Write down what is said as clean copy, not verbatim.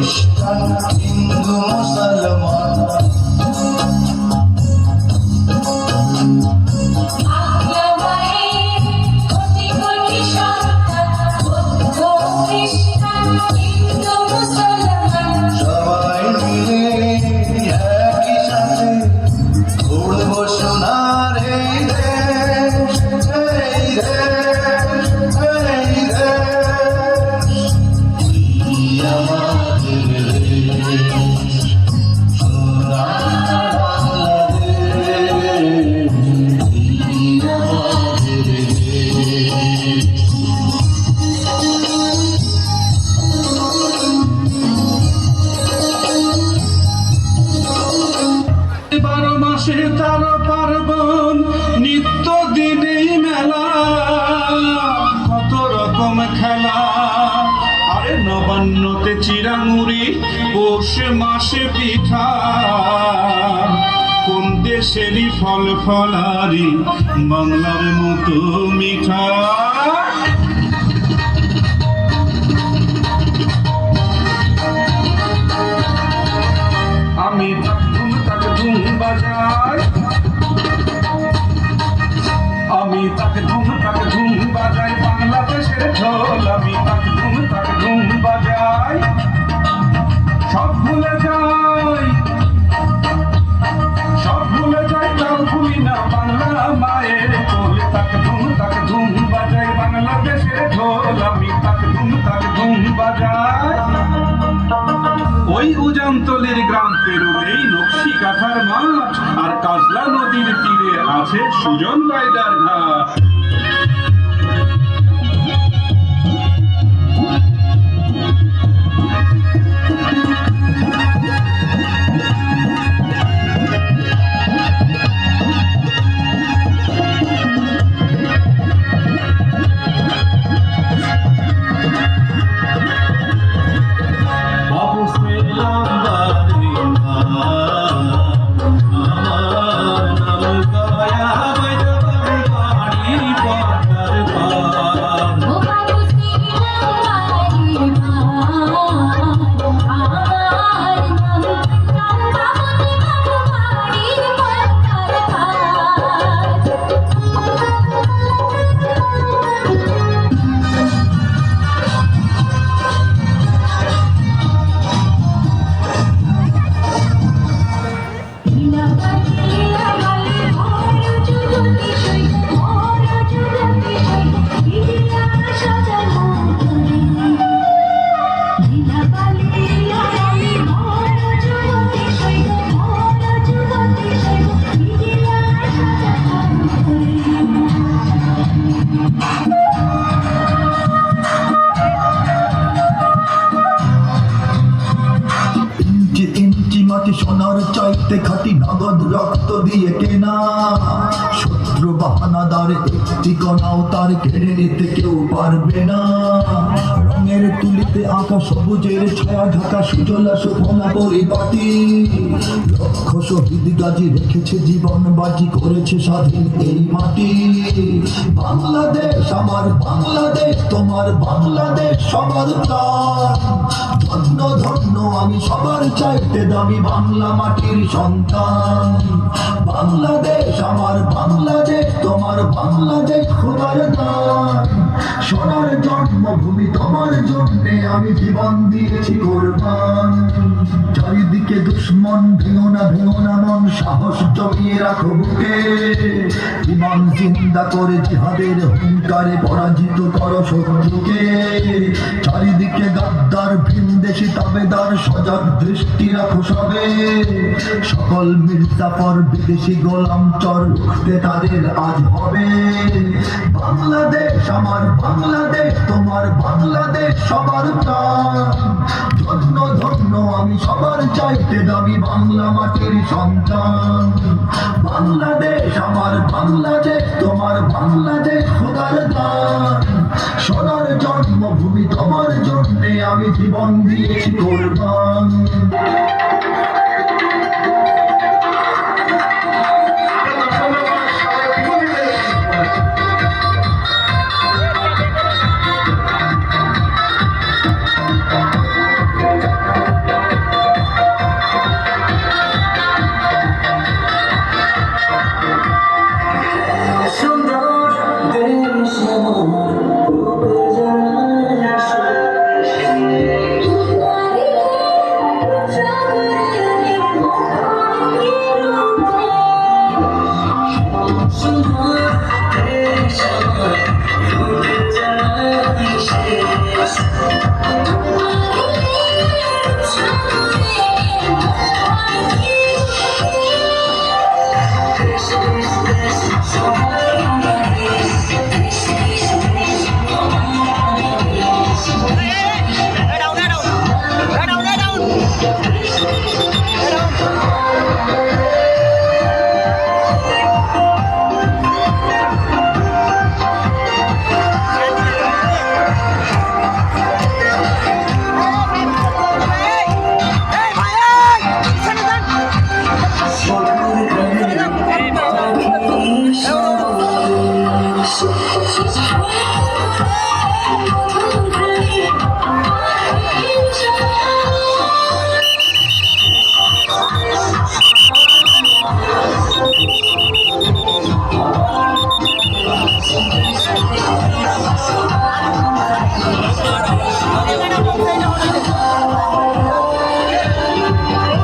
খ্রিস্টান হিন্দু মুসলমান সবাই মিলে একই সাথে ঘুরব সোনার এই দেশ, এই দেশ, এই দেশ। এই আমাদের দেশ, সোনার বাংলাদেশ, এই আমাদের দেশ। 12 মাসে 13 পার্বণ নিত্য দিনেই মেলা কত রকম খেলা আরে নবান্নতে চিরামুড়ি পৌষ মাসে পিঠা কোন দেশেরই ফল ফলারি বাংলার মতো মিঠা আমি ধুম তাকে ধুম বাজাই আমি তাকে ধুম তাকে ধুম বাজাই বাংলাদেশের ঢোল আমি তাকে ধুম বাজাই সব ভুলে যাই তাও ভুলি না বাংলা মায়ের কোল তাকে ধুম বাজাই বাংলাদেশের ঢোল আমি তাকে ধুম বাজাই ওই উজানতলির গ্রাম পেরুলেই নকশি কাঁথার মাঠ আর কাজলা নদীর তীরে আছে সুজন রায়দার ঘাট সোনার চাইতে খাটি নগদ রক্ত দিয়ে কেনা শত্রু বাহানাদার একটি কণাও তার কেড়ে নিতে কেউ পারবে না রঙের তুলিতে আঁকা সবুজের ছায়া ঢাকা সুজলা সুফলা পরিপাটি লক্ষ শহীদ গাজী রেখেছে জীবন বাজি করেছে স্বাধীন এই মাটি বাংলাদেশ আমার বাংলাদেশ তোমার বাংলাদেশ সবার প্রাণ ধন্য ধন্য আমি সবার চাইতে দামি বাংলা মাটির সন্তান বাংলাদেশ আমার বাংলাদেশ তোমার বাংলাদেশ খোদার দান সোনার জন্মভূমি তোমার জন্যে আমি জীবন দিয়েছি কোরবান চারিদিকে দুশ্মন ভেঙো না মন সাহস জমিয়ে রাখো বুকে ইমান জিন্দা করে জিহাদের হুঙ্কারে পরাজিত করো শত্রুকে চারিদিকে গাদ্দার ভিনদেশি তাবেদার সজাগ দৃষ্টি রাখো সবে সকল মির্জাফর বিদেশি গোলাম চর উঠতে তাদের আজ হবে বাংলাদেশ আমার বাংলাদেশ তোমার বাংলাদেশ সবার প্রাণ ধন্য ধন্য আমি সবার চাইতে দামি বাংলা মাটির সন্তান বাংলাদেশ আমার বাংলাদেশ তোমার বাংলাদেশ খোদার দান সোনার জন্মভূমি তোমার জন্যে আমি জীবন দিয়েছি কোরবান